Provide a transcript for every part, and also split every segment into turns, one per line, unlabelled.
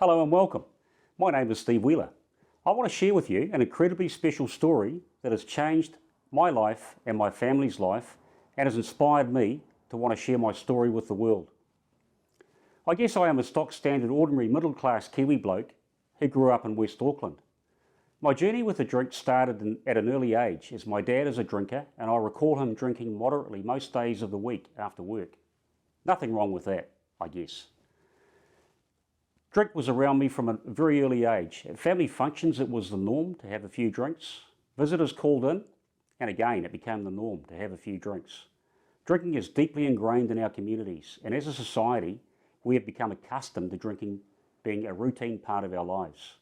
Hello and welcome. My name is Steve Wheeler. I want to share with you an incredibly special story that has changed my life and my family's life and has inspired me to want to share my story with the world. I guess I am a stock standard ordinary middle class Kiwi bloke who grew up in West Auckland. My journey with the drink started at an early age as my dad is a drinker and I recall him drinking moderately most days of the week after work. Nothing wrong with that, I guess. Drink was around me from a very early age. At family functions it was the norm to have a few drinks. Visitors called in, and again it became the norm to have a few drinks. Drinking is deeply ingrained in our communities, and as a society we have become accustomed to drinking being a routine part of our lives.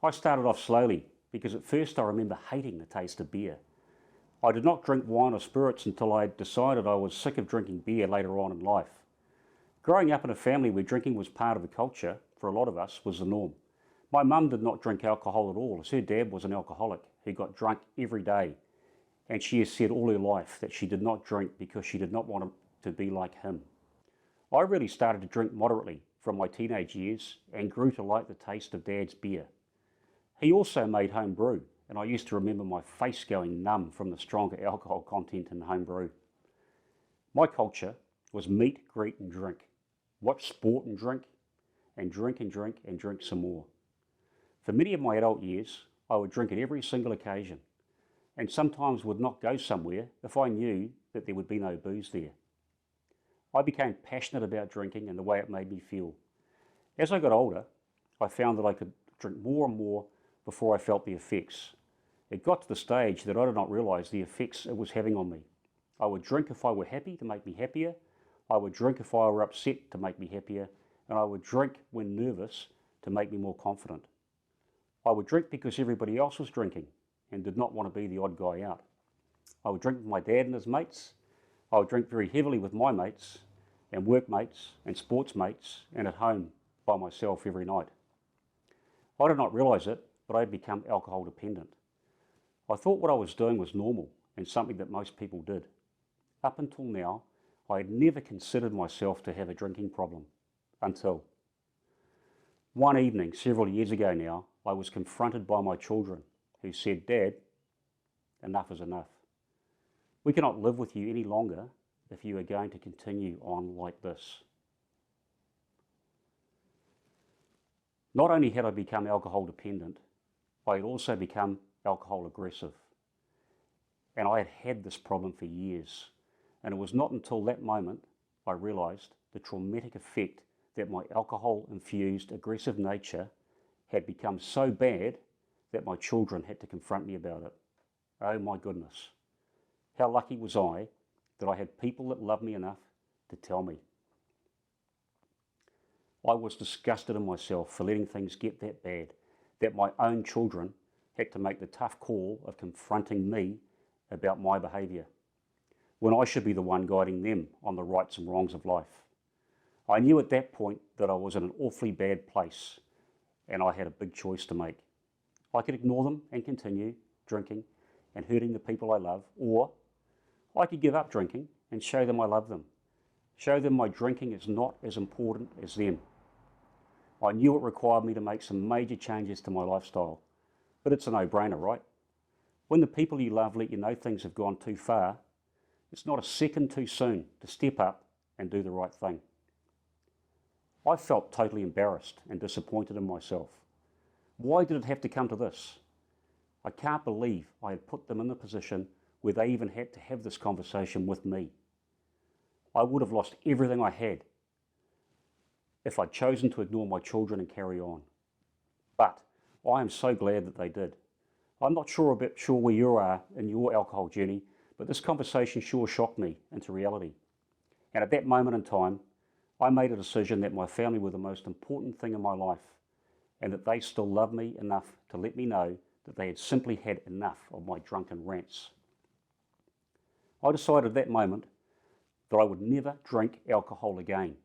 I started off slowly because at first I remember hating the taste of beer. I did not drink wine or spirits until I decided I was sick of drinking beer later on in life. Growing up in a family where drinking was part of the culture, for a lot of us, was the norm. My mum did not drink alcohol at all, as her dad was an alcoholic who got drunk every day. And she has said all her life that she did not drink because she did not want to be like him. I really started to drink moderately from my teenage years and grew to like the taste of Dad's beer. He also made home brew, and I used to remember my face going numb from the stronger alcohol content in home brew. My culture was meet, greet and drink. Watch sport and drink, and drink and drink and drink some more. For many of my adult years, I would drink at every single occasion, and sometimes would not go somewhere if I knew that there would be no booze there. I became passionate about drinking and the way it made me feel. As I got older, I found that I could drink more and more before I felt the effects. It got to the stage that I did not realise the effects it was having on me. I would drink if I were happy to make me happier. I would drink if I were upset to make me happier, and I would drink when nervous to make me more confident. I would drink because everybody else was drinking and did not want to be the odd guy out. I would drink with my dad and his mates. I would drink very heavily with my mates and workmates and sports mates and at home by myself every night. I did not realise it, but I had become alcohol dependent. I thought what I was doing was normal and something that most people did. Up until now, I had never considered myself to have a drinking problem. Until one evening, several years ago now, I was confronted by my children who said, "Dad, enough is enough. We cannot live with you any longer if you are going to continue on like this." Not only had I become alcohol dependent, I had also become alcohol aggressive. And I had had this problem for years. And it was not until that moment I realised the traumatic effect that my alcohol-infused aggressive nature had become so bad that my children had to confront me about it. Oh my goodness. How lucky was I that I had people that loved me enough to tell me. I was disgusted in myself for letting things get that bad, that my own children had to make the tough call of confronting me about my behaviour, when I should be the one guiding them on the rights and wrongs of life. I knew at that point that I was in an awfully bad place and I had a big choice to make. I could ignore them and continue drinking and hurting the people I love, or I could give up drinking and show them I love them. Show them my drinking is not as important as them. I knew it required me to make some major changes to my lifestyle, but it's a no-brainer, right? When the people you love let you know things have gone too far, it's not a second too soon to step up and do the right thing. I felt totally embarrassed and disappointed in myself. Why did it have to come to this? I can't believe I had put them in the position where they even had to have this conversation with me. I would have lost everything I had if I'd chosen to ignore my children and carry on. But I am so glad that they did. I'm not sure where you are in your alcohol journey, but this conversation sure shocked me into reality. And at that moment in time, I made a decision that my family were the most important thing in my life and that they still loved me enough to let me know that they had simply had enough of my drunken rants. I decided at that moment that I would never drink alcohol again,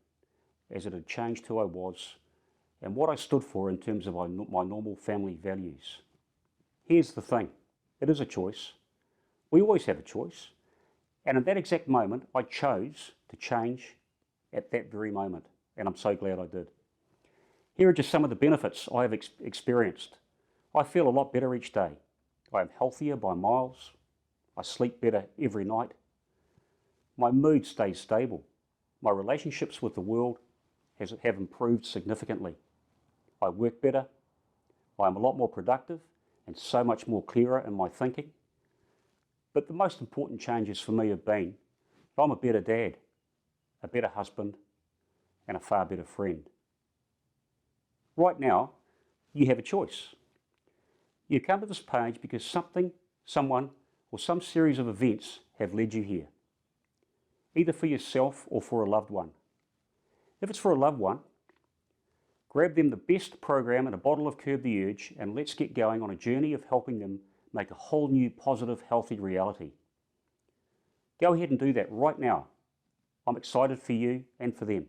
as it had changed who I was and what I stood for in terms of my normal family values. Here's the thing, it is a choice. We always have a choice. And at that exact moment, I chose to change at that very moment, and I'm so glad I did. Here are just some of the benefits I have experienced. I feel a lot better each day. I am healthier by miles. I sleep better every night. My mood stays stable. My relationships with the world have improved significantly. I work better. I am a lot more productive and so much more clearer in my thinking. But the most important changes for me have been that I'm a better dad, a better husband, and a far better friend. Right now, you have a choice. You come to this page because something, someone, or some series of events have led you here, either for yourself or for a loved one. If it's for a loved one, grab them the best program and a bottle of Curb the Urge, and let's get going on a journey of helping them make a whole new positive, healthy reality. Go ahead and do that right now. I'm excited for you and for them.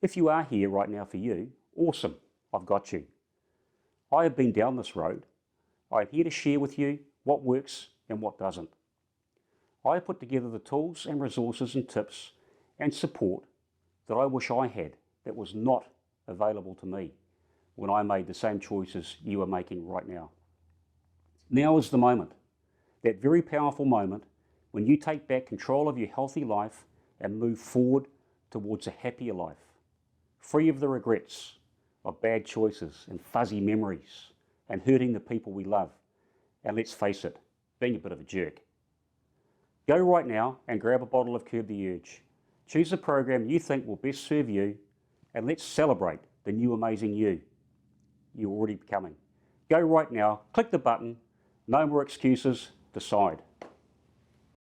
If you are here right now for you, awesome, I've got you. I have been down this road. I am here to share with you what works and what doesn't. I have put together the tools and resources and tips and support that I wish I had that was not available to me when I made the same choices you are making right now. Now is the moment, that very powerful moment when you take back control of your healthy life and move forward towards a happier life, free of the regrets of bad choices and fuzzy memories and hurting the people we love, and let's face it, being a bit of a jerk. Go right now and grab a bottle of Curb the Urge. Choose a program you think will best serve you, and let's celebrate the new amazing you you're already becoming. Go right now, click the button, no more excuses, decide.